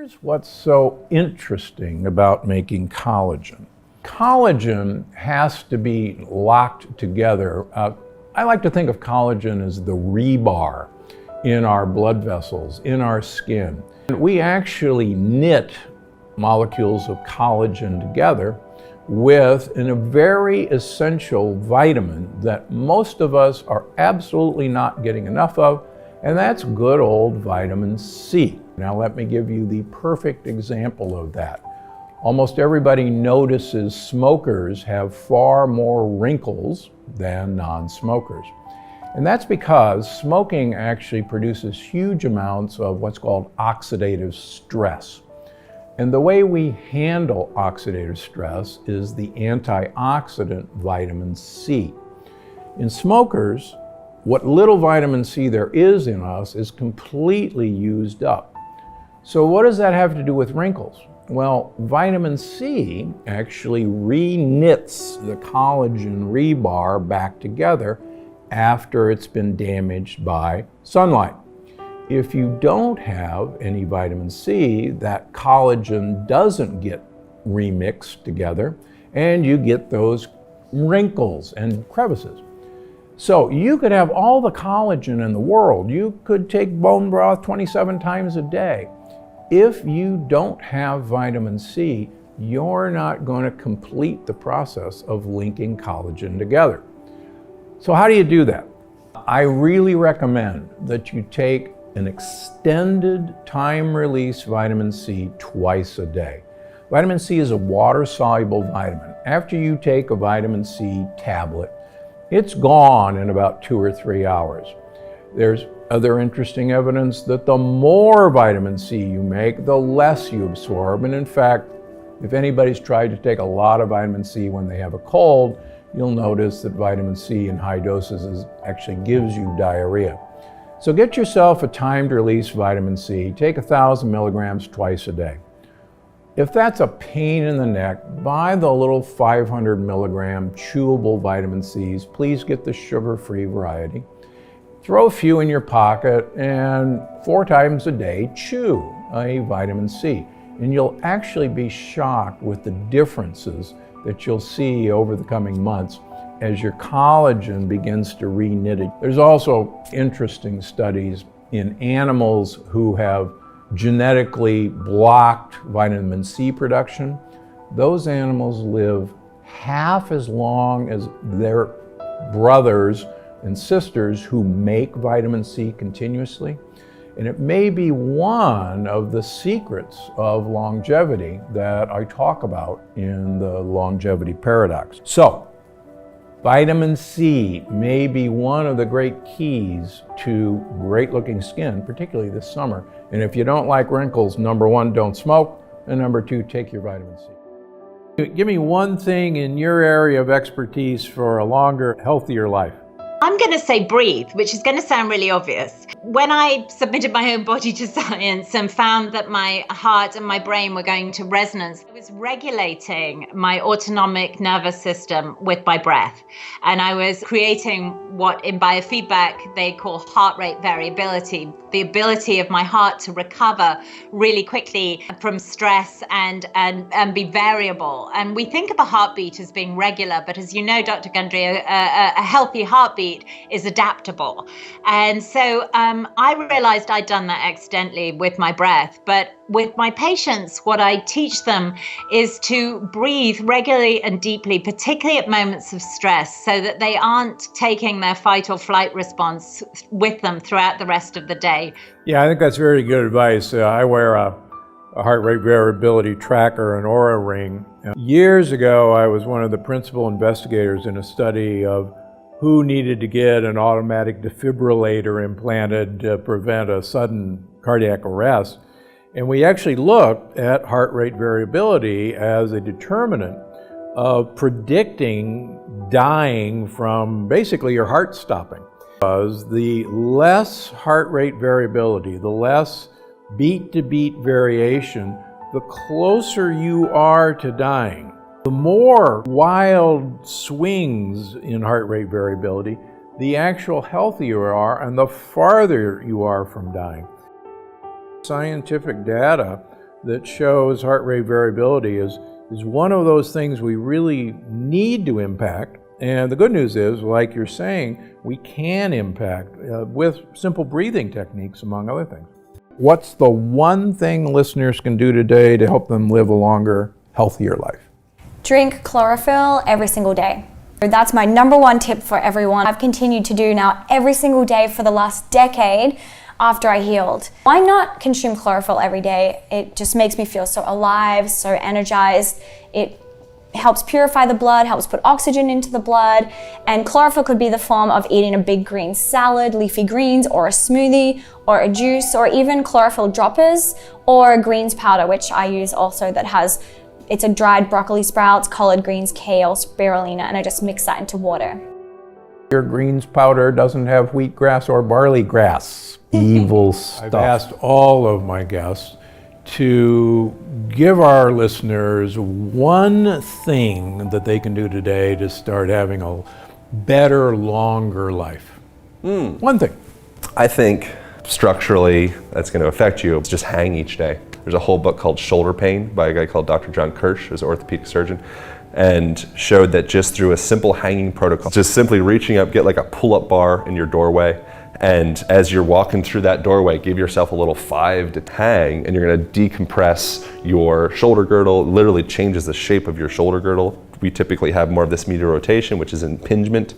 Here's what's so interesting about making collagen. Collagen has to be locked together. I like to think of collagen as the rebar in our blood vessels, in our skin. We actually knit molecules of collagen together with a very essential vitamin that most of us are absolutely not getting enough of, and that's good old vitamin C. Now let me give you the perfect example of that. Almost everybody notices smokers have far more wrinkles than non-smokers. And that's because smoking actually produces huge amounts of what's called oxidative stress. And the way we handle oxidative stress is the antioxidant vitamin C. In smokers, what little vitamin C there is in us is completely used up. So what does that have to do with wrinkles? Well, vitamin C actually re-knits the collagen rebar back together after it's been damaged by sunlight. If you don't have any vitamin C, that collagen doesn't get remixed together and you get those wrinkles and crevices. So you could have all the collagen in the world. You could take bone broth 27 times a day. If you don't have vitamin C, you're not going to complete the process of linking collagen together. So how do you do that? I really recommend that you take an extended time-release vitamin C twice a day. Vitamin C is a water-soluble vitamin. After you take a vitamin C tablet, it's gone in about 2 or 3 hours. There's other interesting evidence that the more vitamin C you make, the less you absorb. And in fact, if anybody's tried to take a lot of vitamin C when they have a cold, you'll notice that vitamin C in high doses actually gives you diarrhea. So get yourself a timed release vitamin C. Take 1,000 milligrams twice a day. If that's a pain in the neck, buy the little 500 milligram chewable vitamin Cs. Please get the sugar-free variety. Throw a few in your pocket and 4 times a day chew a vitamin C. And you'll actually be shocked with the differences that you'll see over the coming months as your collagen begins to re-knit it. There's also interesting studies in animals who have genetically blocked vitamin C production. Those animals live half as long as their brothers and sisters who make vitamin C continuously. And it may be one of the secrets of longevity that I talk about in the longevity paradox. So, vitamin C may be one of the great keys to great looking skin, particularly this summer. And if you don't like wrinkles, number 1, don't smoke, and number 2, take your vitamin C. Give me one thing in your area of expertise for a longer, healthier life. I'm going to say breathe, which is going to sound really obvious. When I submitted my own body to science and found that my heart and my brain were going to resonance, I was regulating my autonomic nervous system with my breath. And I was creating what in biofeedback they call heart rate variability, the ability of my heart to recover really quickly from stress and be variable. And we think of a heartbeat as being regular, but as you know, Dr. Grundy, a healthy heartbeat is adaptable. And so I realized I'd done that accidentally with my breath. But with my patients, what I teach them is to breathe regularly and deeply, particularly at moments of stress, so that they aren't taking their fight or flight response with them throughout the rest of the day. Yeah, I think that's very good advice. I wear a heart rate variability tracker, an Oura ring. Years ago, I was one of the principal investigators in a study of who needed to get an automatic defibrillator implanted to prevent a sudden cardiac arrest. And we actually looked at heart rate variability as a determinant of predicting dying from basically your heart stopping. Because the less heart rate variability, the less beat-to-beat variation, the closer you are to dying. The more wild swings in heart rate variability, the actual healthier you are and the farther you are from dying. Scientific data that shows heart rate variability is one of those things we really need to impact. And the good news is, like you're saying, we can impact with simple breathing techniques, among other things. What's the one thing listeners can do today to help them live a longer, healthier life? Drink chlorophyll every single day. That's my number one tip for everyone. I've continued to do now every single day for the last decade after I healed. Why not consume chlorophyll every day? It just makes me feel so alive, so energized. It helps purify the blood, helps put oxygen into the blood, and chlorophyll could be the form of eating a big green salad, leafy greens, or a smoothie, or a juice, or even chlorophyll droppers, or a greens powder, which I use also that has, it's a dried broccoli sprouts, collard greens, kale, spirulina, and I just mix that into water. Your greens powder doesn't have wheatgrass or barley grass. Evil stuff. I've asked all of my guests to give our listeners one thing that they can do today to start having a better, longer life. One thing. I think structurally that's going to affect you. Just hang each day. There's a whole book called Shoulder Pain by a guy called Dr. John Kirsch, who's an orthopedic surgeon, and showed that just through a simple hanging protocol, just simply reaching up, get like a pull-up bar in your doorway, and as you're walking through that doorway, give yourself a little 5 to hang, and you're going to decompress your shoulder girdle. It literally changes the shape of your shoulder girdle. We typically have more of this medial rotation, which is impingement.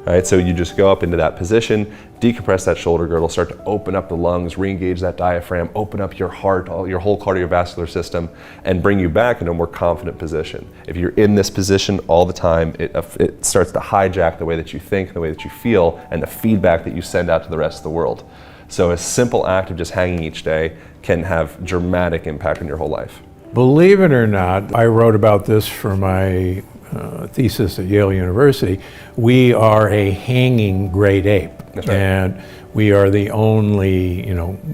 Right, so you just go up into that position, decompress that shoulder girdle, start to open up the lungs, re-engage that diaphragm, open up your heart, your whole cardiovascular system, and bring you back into a more confident position. If you're in this position all the time, it starts to hijack the way that you think, the way that you feel, and the feedback that you send out to the rest of the world. So a simple act of just hanging each day can have dramatic impact on your whole life. Believe it or not, I wrote about this for my thesis at Yale University. We are a hanging great ape. That's right. And we are the only,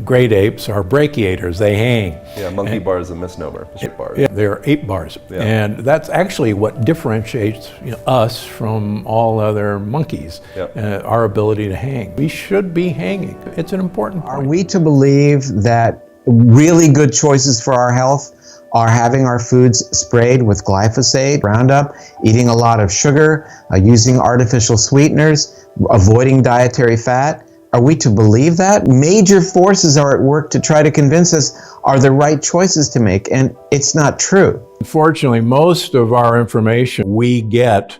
great apes are brachiators, they hang. Yeah, monkey bar is a misnomer. Bars. Yeah, they're ape bars. Yeah. And that's actually what differentiates us from all other monkeys, Yep. Our ability to hang. We should be hanging. It's an important point. Are we to believe that really good choices for our health are having our foods sprayed with glyphosate, Roundup, eating a lot of sugar, using artificial sweeteners, avoiding dietary fat? Are we to believe that? Major forces are at work to try to convince us are the right choices to make, and it's not true. Unfortunately, most of our information we get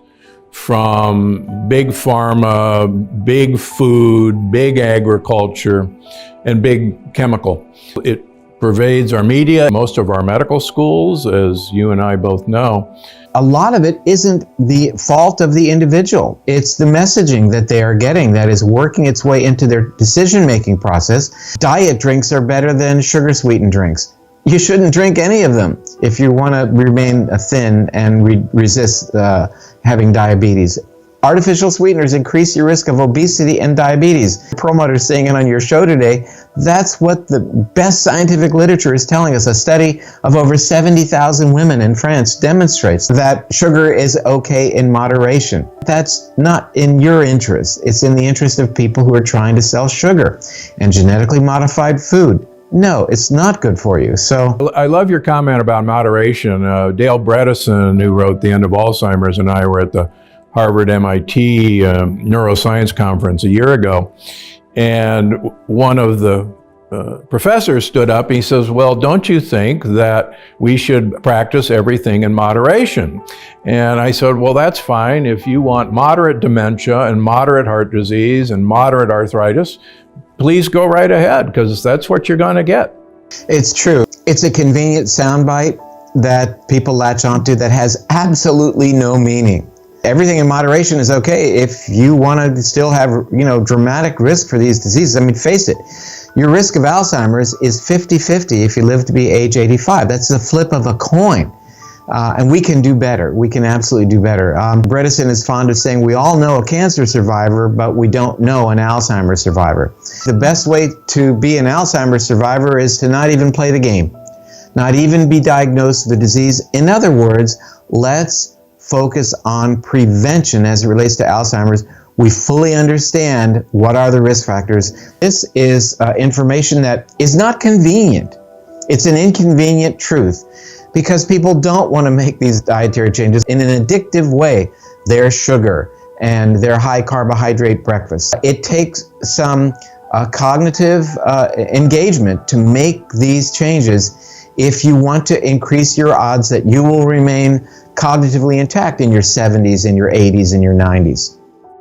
from big pharma, big food, big agriculture, and big chemical. It pervades our media, most of our medical schools, as you and I both know. A lot of it isn't the fault of the individual. It's the messaging that they are getting that is working its way into their decision-making process. Diet drinks are better than sugar-sweetened drinks. You shouldn't drink any of them if you want to remain thin and resist having diabetes. Artificial sweeteners increase your risk of obesity and diabetes. Promoter saying it on your show today, that's what the best scientific literature is telling us. A study of over 70,000 women in France demonstrates that sugar is okay in moderation. That's not in your interest. It's in the interest of people who are trying to sell sugar and genetically modified food. No, it's not good for you. So I love your comment about moderation. Dale Bredesen, who wrote The End of Alzheimer's, and I were at the Harvard MIT neuroscience conference a year ago, and one of the professors stood up and he says, well, don't you think that we should practice everything in moderation? And I said, well, that's fine. If you want moderate dementia and moderate heart disease and moderate arthritis, please go right ahead, because that's what you're going to get. it's true. It's a convenient soundbite that people latch onto that has absolutely no meaning. Everything in moderation is okay if you want to still have, dramatic risk for these diseases. I mean, face it, your risk of Alzheimer's is 50-50 if you live to be age 85. That's the flip of a coin. And we can do better. We can absolutely do better. Bredesen is fond of saying we all know a cancer survivor, but we don't know an Alzheimer's survivor. The best way to be an Alzheimer's survivor is to not even play the game, not even be diagnosed with the disease. In other words, let's focus on prevention as it relates to Alzheimer's. We fully understand what are the risk factors. This is information that is not convenient. It's an inconvenient truth because people don't want to make these dietary changes in an addictive way. Their sugar and their high carbohydrate breakfast. It takes some cognitive engagement to make these changes if you want to increase your odds that you will remain cognitively intact in your 70s, in your 80s, in your 90s.